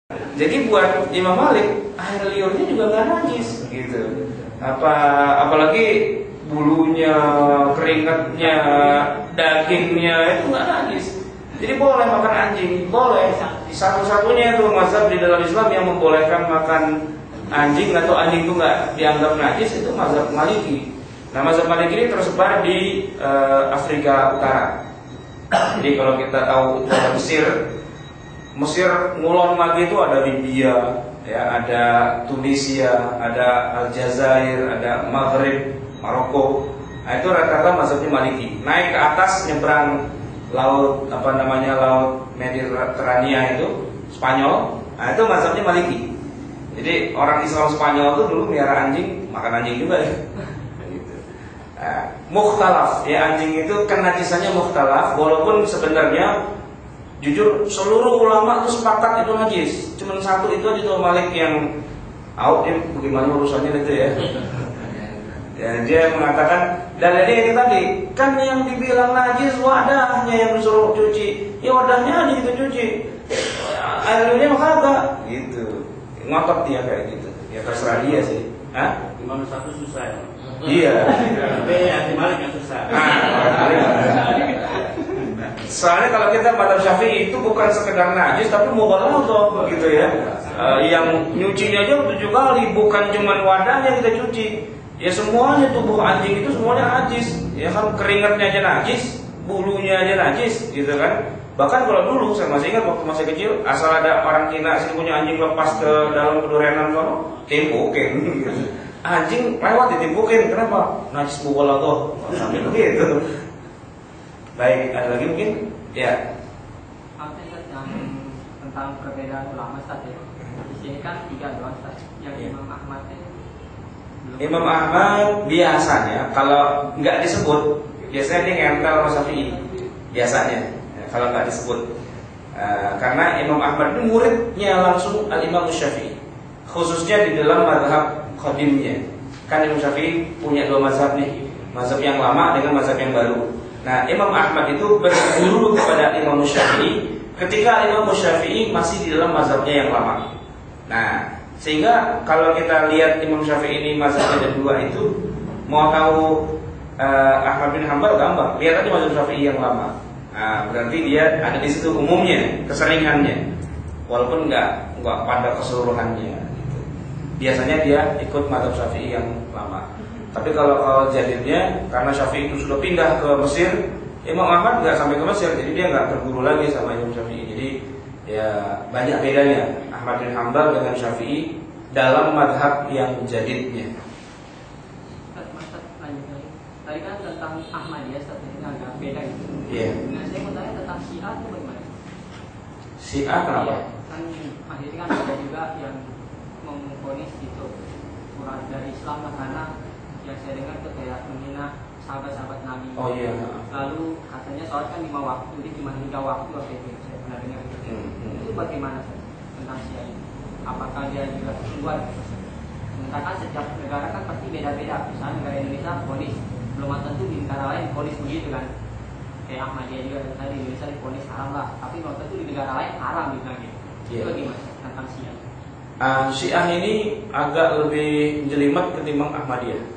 Jadi buat Imam Malik air liurnya juga nggak najis gitu. Apalagi bulunya, keringatnya, dagingnya itu nggak najis. Jadi boleh makan anjing, boleh. Satu-satunya itu mazhab di dalam Islam yang membolehkan makan anjing atau anjing itu nggak dianggap najis itu mazhab Maliki. Nah, mazhab Maliki ini tersebar di Afrika Utara. Jadi kalau kita tahu itu ada Mesir ngulon lagi itu ada Libya, ya, ada Tunisia, ada Aljazair, ada Maghrib, Maroko. Nah, itu rata-rata mazhabnya Maliki. Naik ke atas nyebrang laut laut Mediterania itu Spanyol. Nah, itu mazhabnya Maliki. Jadi orang Islam Spanyol itu dulu melihara anjing, makan anjing juga ya. Gitu. Nah, mukhtalaf, ya, anjing itu kan najisannya mukhtalaf, walaupun sebenarnya jujur seluruh ulama itu sepakat itu najis. Cuman satu itu aja tuh Malik yang bagaimana urusannya itu ya. Ya, dia mengatakan dalilnya ini tadi, kan yang dibilang najis wadahnya yang disuruh cuci. Ya wadahnya aja gitu cuci. Airnya mah kagak gitu. Ngotot dia kayak gitu. Ya terserah dia sih. Hah? Imam satu susah ya. Iya. Tapi yang Malik yang susah. Soalnya kalau kita mazhab Syafi'i itu bukan sekedar najis tapi mubalaghah gitu ya. Yang nyucinya aja 7 kali, bukan cuma wadahnya kita cuci. Ya semuanya tubuh anjing itu semuanya najis. Ya kan keringatnya aja najis, bulunya aja najis gitu kan. Bahkan kalau dulu saya masih ingat waktu masih kecil, asal ada orang Cina sini punya anjing lepas ke dalam kedurenan sono, timpukin gitu. Anjing lewat ditimpukin, kenapa? Najis mubalaghah. Sampai begitu. Baik, ada lagi mungkin? Ya. Yang tentang perbedaan ulama Ustaz ya. Di sini kan 3 doang Ustaz. Yang Imam Ahmad Imam Ahmad biasanya kalau nggak disebut, biasanya dia nempel sama Syafi'i. Biasanya, kalau nggak disebut, karena Imam Ahmad itu muridnya langsung Al-Imam Syafi'i, khususnya di dalam mazhab qadimnya. Kan Imam Syafi'i punya 2 mazhab nih, mazhab yang lama dengan mazhab yang baru. Nah, Imam Ahmad itu berguru kepada Imam Syafi'i ketika Imam Syafi'i masih di dalam mazhabnya yang lama. Nah, sehingga kalau kita lihat Imam Syafi'i ini mazhabnya ada 2 itu, mau tahu Ahmad bin Hanbal gampang, lihat aja mazhab Syafi'i yang lama. Nah, berarti dia ada di situ umumnya, keseringannya, walaupun nggak pada keseluruhannya. Gitu. Biasanya dia ikut mazhab Syafi'i yang lama. Tapi kalau jadidnya, karena Syafi'i itu sudah pindah ke Mesir, Imam Ahmad nggak sampai ke Mesir, jadi dia nggak berguru lagi sama Imam Syafi'i. Jadi ya banyak bedanya Ahmad bin Hanbal dengan Syafi'i dalam madhab yang jadidnya. Tadi kan tentang Ahmadiyah, ini agak beda gitu. Iya. Nah, saya mau tanya tentang Syiah itu bagaimana? Syiah kenapa? Kan akhirnya kan ada juga yang memvonis gitu kurang dari Islam lah, karena yang saya dengar itu kayak menghina sahabat-sahabat Nabi. Oh iya. Lalu katanya sholat kan 5 waktu, jadi cuma 3 waktu waktu itu saya pernah dengar. Itu bagaimana tentang Syiah ini? Apakah dia juga keluar? Sementara kan setiap negara kan pasti beda-beda. Misalnya negara Indonesia vonis, belum tentu di negara lain vonis begitu kan. Kayak Ahmadiyah juga tadi di Indonesia vonis haram lah, tapi belum tentu di negara lain haram gitu. Itu bagaimana tentang Syiah? Syiah ini agak lebih jelimet ketimbang Ahmadiyah.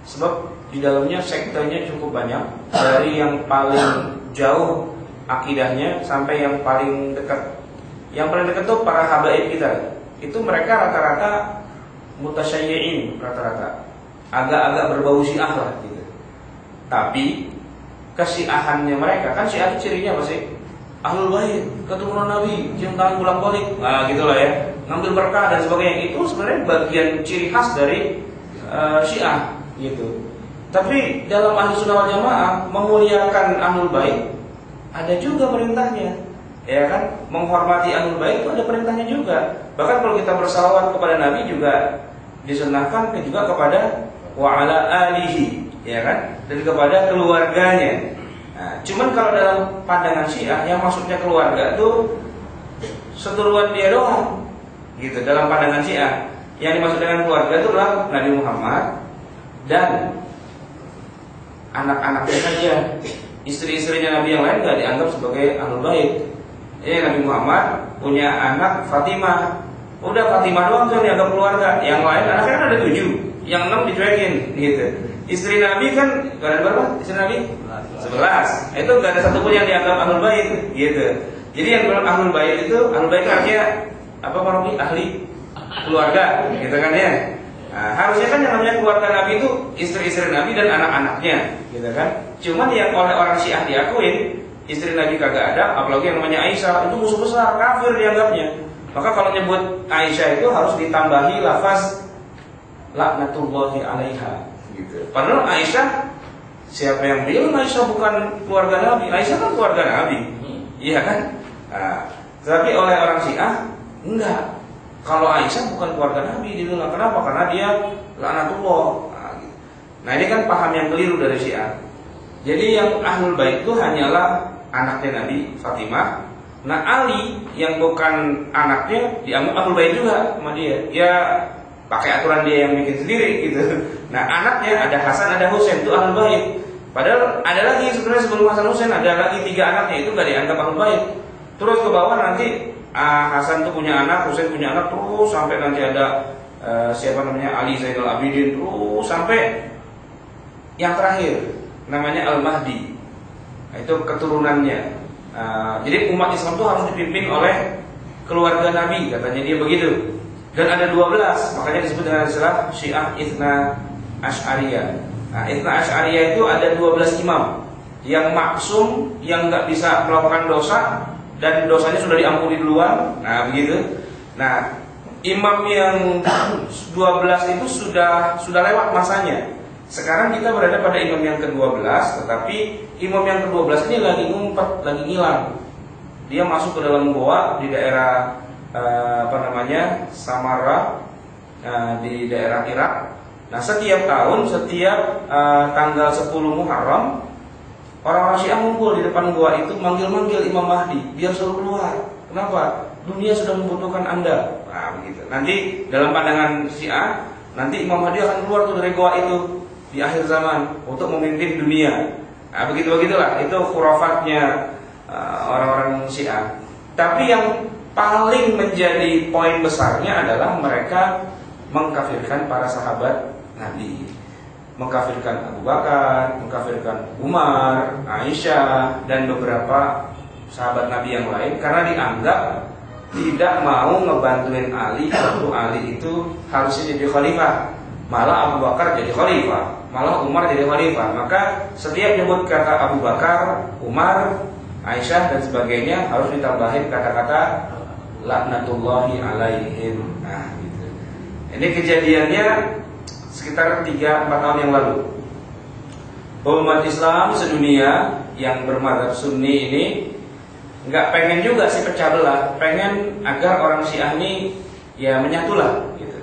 Sebab di dalamnya sektenya cukup banyak, dari yang paling jauh akidahnya sampai yang paling dekat. Yang paling dekat tuh para habaib kita. Itu mereka rata-rata mutasyayyi'in, rata-rata agak-agak berbau Syiah lah gitu. Tapi kesyiahannya mereka, kan Syiah itu cirinya apa sih? Ahlul bait, keturunan Nabi, cintaan ulang balik. Nah, gitulah ya. Ngambil berkah dan sebagainya. Itu sebenarnya bagian ciri khas dari Syiah gitu. Tapi dalam Ahlus Sunnah wal Jamaah memuliakan Ahlul Bait ada juga perintahnya. Ya kan? Menghormati Ahlul Bait itu ada perintahnya juga. Bahkan kalau kita bersalawat kepada Nabi juga disunnahkan juga kepada wa ala alihi, ya kan? Dan kepada keluarganya. Nah, cuman kalau dalam pandangan Syiah yang maksudnya keluarga itu seturuan dia doang. Gitu dalam pandangan Syiah. Yang dimaksud dengan keluarga itu adalah Nabi Muhammad dan anak-anaknya saja. Istri-istrinya Nabi yang lain tidak dianggap sebagai Ahlul Bait. Nabi Muhammad, punya anak Fatimah. Udah Fatimah doang tuh dianggap keluarga. Yang lain anaknya kan ada 7, yang 6 dicuekin gitu. Istri Nabi kan gak ada berapa? Istri Nabi 11. Itu gak ada satupun yang dianggap ahlul bait gitu. Jadi yang bilang ahlul bait itu artinya apa Pak Robi? Ahli keluarga gitu kan ya. Nah, harusnya kan yang namanya keluarga Nabi itu istri-istri Nabi dan anak-anaknya gitu kan. Cuman yang oleh orang Syiah diakuin istri Nabi kagak ada, apalagi yang namanya Aisyah, itu musuh besar, kafir dianggapnya. Maka kalau nyebut Aisyah itu harus ditambahi lafaz laknatullahi alaiha gitu. Padahal Aisyah, siapa yang bilang Aisyah bukan keluarga Nabi? Aisyah kan keluarga Nabi. Iya kan? Nah, tapi oleh orang Syiah enggak. Kalau Aisyah bukan keluarga Nabi, dia bilang kenapa? Karena dia laknatullah. Nah, ini kan paham yang keliru dari Syiah. Jadi yang ahlul bait itu hanyalah anaknya Nabi Fatimah. Nah, Ali yang bukan anaknya dianggap ahlul bait juga sama dia. Dia pakai aturan dia yang bikin sendiri gitu. Nah, anaknya ada Hasan, ada Husain, itu ahlul bait. Padahal ada lagi sebenarnya sebelum Hasan Husain ada lagi 3 anaknya, itu gak dianggap ahlul bait. Terus ke bawah nanti Hasan tuh punya anak, Husain punya anak, terus sampai nanti ada siapa namanya Ali Zainal Abidin, terus sampai yang terakhir namanya Al-Mahdi. Nah, itu keturunannya. Jadi umat Islam itu harus dipimpin oleh keluarga Nabi, katanya dia begitu. Dan ada 12, makanya disebut dengan istilah Syiah Itsna Asy'ariyah. Nah, Itsna Asy'ariyah itu ada 12 imam yang maksum, yang nggak bisa melakukan dosa dan dosanya sudah diampuni duluan. Nah, begitu. Nah, imam yang 12 itu sudah lewat masanya. Sekarang kita berada pada imam yang ke-12, tetapi imam yang ke-12 ini lagi ngumpet, lagi ngilang. Dia masuk ke dalam goa di daerah Samarra, di daerah Irak. Nah, setiap tahun, setiap tanggal 10 Muharram, orang-orang Syiah ngumpul di depan goa itu manggil-manggil Imam Mahdi biar suruh keluar. Kenapa? Dunia sudah membutuhkan Anda. Nah, begitu. Nanti dalam pandangan Syiah, nanti Imam Mahdi akan keluar tuh dari goa itu di akhir zaman untuk memimpin dunia. Nah, begitulah. Itu khurafatnya orang-orang Syiah. Tapi yang paling menjadi poin besarnya adalah mereka mengkafirkan para sahabat Nabi, mengkafirkan Abu Bakar, mengkafirkan Umar, Aisyah, dan beberapa sahabat Nabi yang lain karena dianggap tidak mau ngebantuin Ali waktu Ali itu harusnya jadi khalifah. Malah Abu Bakar jadi khalifah, malah Umar jadi khalifah. Maka setiap nyebut kata Abu Bakar, Umar, Aisyah dan sebagainya harus ditambahin kata-kata laknatullahi alaihim. Nah, gitu. Ini kejadiannya sekitar 3-4 tahun yang lalu. Umat Islam sedunia yang bermadzhab Sunni ini nggak pengen juga sih pecah belah, pengen agar orang Syiah ini ya menyatulah gitu.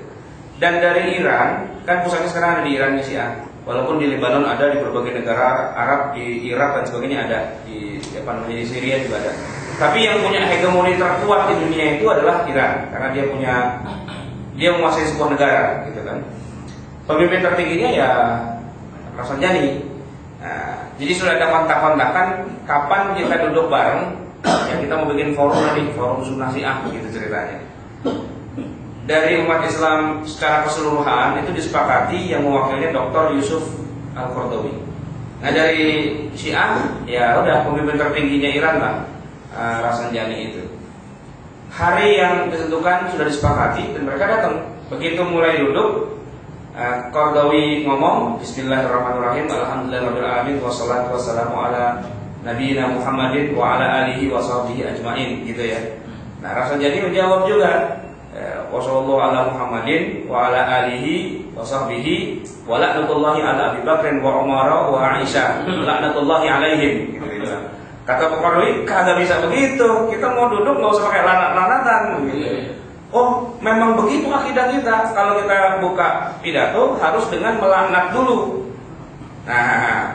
Dan dari Iran, kan pusatnya sekarang ada di Iran Syiah. Walaupun di Lebanon ada, di berbagai negara Arab, di Irak dan sebagainya ada, di di Syria juga ada. Tapi yang punya hegemoni terkuat di dunia itu adalah Iran, karena dia menguasai sebuah negara, gitu kan. Pemimpin tertingginya ya Rafsanjani. Nah, jadi sudah ada kontak-kontakan kapan kita duduk bareng, ya kita mau bikin forum nanti, forum Sunnah Syiah, gitu ceritanya. Dari umat Islam secara keseluruhan itu disepakati yang mewakilnya Dr. Yusuf Al-Qaradawi. Nah, dari Syiah ya udah pemimpin tertingginya Iran lah, Rafsanjani itu. Hari yang ditentukan sudah disepakati dan mereka datang. Begitu mulai duduk, Qaradawi ngomong, Bismillahirrahmanirrahim, Alhamdulillahirabbil alamin, wassalatu wassalamu ala nabiyina Muhammadin wa ala alihi wa sahbihi ajmain, gitu ya. Nah, Rafsanjani menjawab juga, Wassallallahu ala Muhammadin wa ala alihi wa sahbihi wa la'natullahi ala Abi Bakrin wa Umar wa Aisyah la'natullahi alaihim, gitu. Kata Pak Qaradawi, kagak bisa begitu. Kita mau duduk nggak usah pakai lanat-lanatan, gitu. Oh, memang begitu akidah kita. Kalau kita buka pidato harus dengan melaknat dulu. Nah,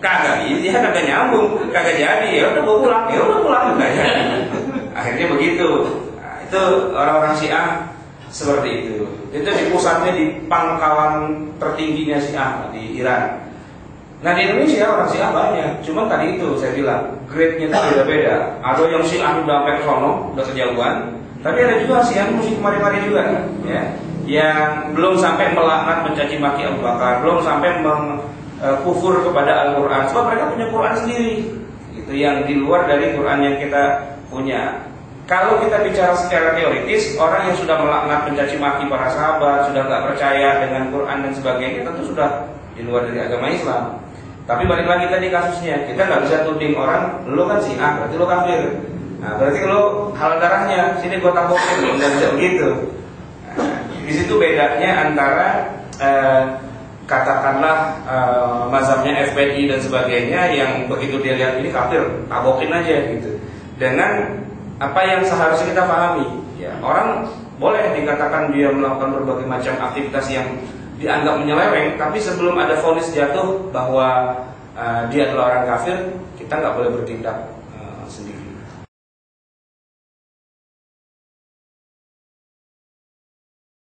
kagak nyambung, kagak jadi. Ya udah pulang, enggak jadi. Akhirnya begitu. Nah, itu orang-orang Syiah seperti itu. Itu di pusatnya di pangkalan tertingginya Syiah di Iran. Nah di Indonesia orang Syiah banyak, cuman tadi itu saya bilang grade-nya itu beda-beda. Ada yang Syiah udah sampai ke sono, udah kejauhan, tapi ada juga Syiah musik kemari-mari juga, ya, yang belum sampai melaknat mencaci maki Abu Bakar, belum sampai kufur kepada Al-Quran, sebab mereka punya Quran sendiri, itu yang di luar dari Quran yang kita punya. Kalau kita bicara secara teoritis, orang yang sudah melaknat mencaci maki para sahabat, sudah nggak percaya dengan Quran dan sebagainya, tentu sudah di luar dari agama Islam. Tapi balik lagi tadi kasusnya, kita nggak bisa tuding orang, lo kan Syiah, berarti lo kafir. Nah, berarti lo halal darahnya, sini gue tabokin, nggak bisa begitu. Nah, di situ bedanya antara katakanlah mazhabnya FPI dan sebagainya yang begitu dia lihat ini kafir, tabokin aja gitu. Dengan apa yang seharusnya kita pahami, ya, orang boleh dikatakan dia melakukan berbagai macam aktivitas yang dianggap menyeleweng, tapi sebelum ada vonis jatuh bahwa dia adalah orang kafir, kita nggak boleh bertindak